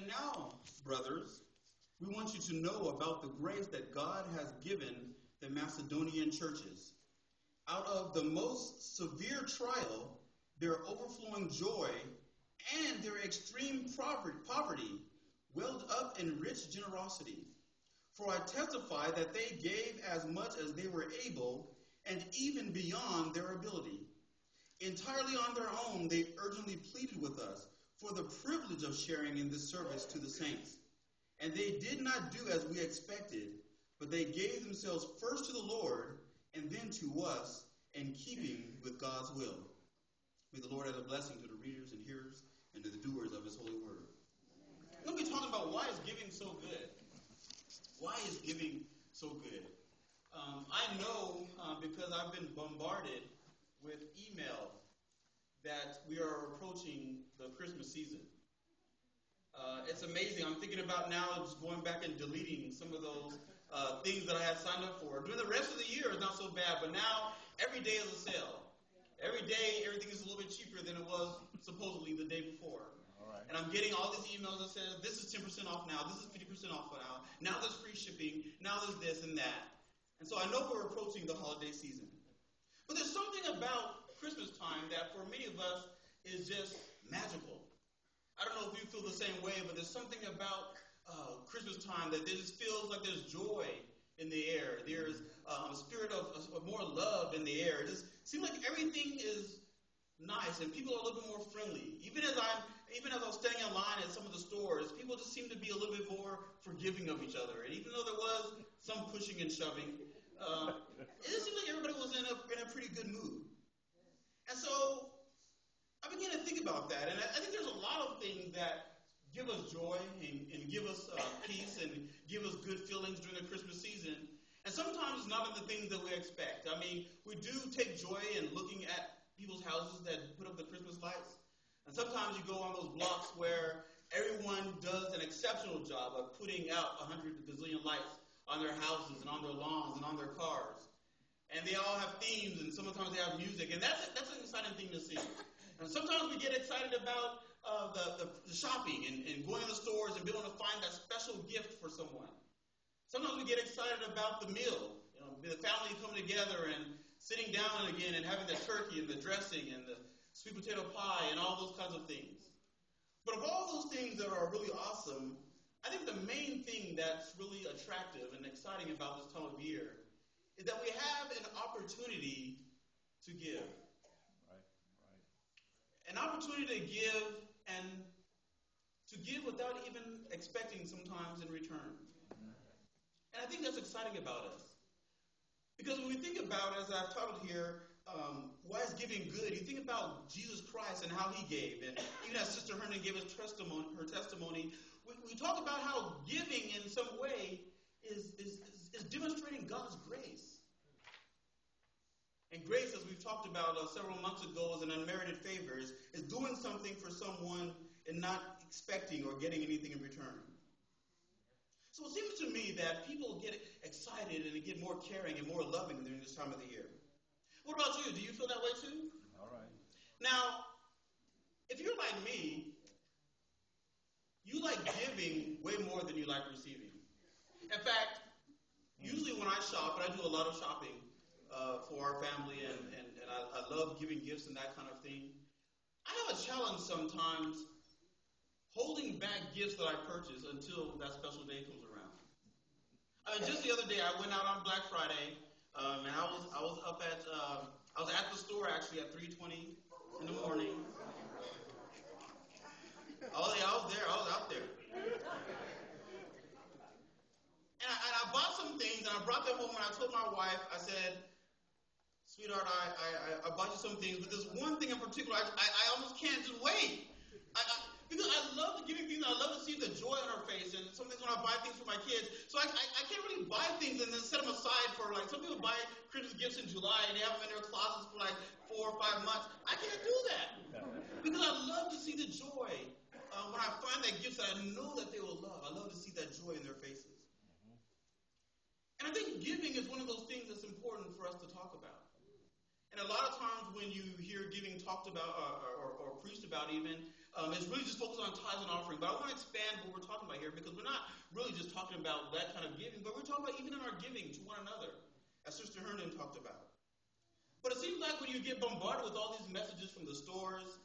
And now, brothers, we want you to know about the grace that God has given the Macedonian churches. Out of the most severe trial, their overflowing joy and their extreme poverty welled up in rich generosity. For I testify that they gave as much as they were able, and even beyond their ability. Entirely on their own, they urgently pleaded with us for the privilege of sharing in this service to the saints. And they did not do as we expected, but they gave themselves first to the Lord and then to us, in keeping with God's will. May the Lord add a blessing to the readers and hearers and to the doers of his holy word. We'll be talking about why is giving so good. Why is giving so good? I know because I've been bombarded with email that we are approaching the Christmas season. It's amazing. I'm thinking about now just going back and deleting some of those things that I had signed up for. During the rest of the year, it's not so bad, but now every day is a sale. Every day, everything is a little bit cheaper than it was supposedly the day before. Right. And I'm getting all these emails that says, this is 10% off now, this is 50% off now, now there's free shipping, now there's this and that. And so I know we're approaching the holiday season. But there's something about Christmas time that for many of us is just magical. I don't know if you feel the same way, but there's something about Christmas time that there just feels like there's joy in the air. There's a spirit of more love in the air. It just seems like everything is nice and people are a little bit more friendly. Even as I was standing in line at some of the stores, people just seem to be a little bit more forgiving of each other. And even though there was some pushing and shoving, it just seemed like everybody was in a pretty good mood. And so I began to think about that, and I think there's a lot of things that give us joy and give us peace and give us good feelings during the Christmas season. And sometimes it's not in the things that we expect. I mean, we do take joy in looking at people's houses that put up the Christmas lights. And sometimes you go on those blocks where everyone does an exceptional job of putting out 100 gazillion lights on their houses and on their lawns and on their cars. And they all have themes, and sometimes they have music, and that's an exciting thing to see. And sometimes we get excited about the shopping and going to the stores and being able to find that special gift for someone. Sometimes we get excited about the meal, the family coming together and sitting down again and having the turkey and the dressing and the sweet potato pie and all those kinds of things. But of all those things that are really awesome, I think the main thing that's really attractive and exciting about this time of year is that we have an opportunity to give. An opportunity to give and to give without even expecting sometimes in return. And I think that's exciting about us. Because when we think about, as I've titled here, why is giving good? You think about Jesus Christ and how he gave. And even as Sister Herndon gave her testimony, we talk about how giving in some way is demonstrating God's grace. And grace, as we've talked about several months ago, is an unmerited favor, is doing something for someone and not expecting or getting anything in return. So it seems to me that people get excited and get more caring and more loving during this time of the year. What about you? Do you feel that way too? All right. Now, if you're like me, you like giving way more than you like receiving. In fact, usually when I shop, and I do a lot of shopping for our family, and I love giving gifts and that kind of thing, I have a challenge sometimes holding back gifts that I purchase until that special day comes around. I mean, just the other day, I went out on Black Friday, and I was at the store actually at 3:20 in the morning. Oh yeah, I was out there. And I bought some things, and I brought them home, and I told my wife, I said, sweetheart, I bought you some things, but there's one thing in particular, I almost can't just wait. Because I love giving things, I love to see the joy on her face, and sometimes when I buy things for my kids, so I can't really buy things and then set them aside for, like, some people buy Christmas gifts in July, and they have them in their closets for, like, 4 or 5 months. I can't do that. Because I love to see the joy when I find that gift that I know that they will love. I love to see that joy in their faces. And I think giving is one of those things that's important for us to talk about. And a lot of times when you hear giving talked about or preached about even, It's really just focused on tithes and offering. But I want to expand what we're talking about here because we're not really just talking about that kind of giving, but we're talking about even in our giving to one another, as Sister Herndon talked about. But it seems like when you get bombarded with all these messages from the stores,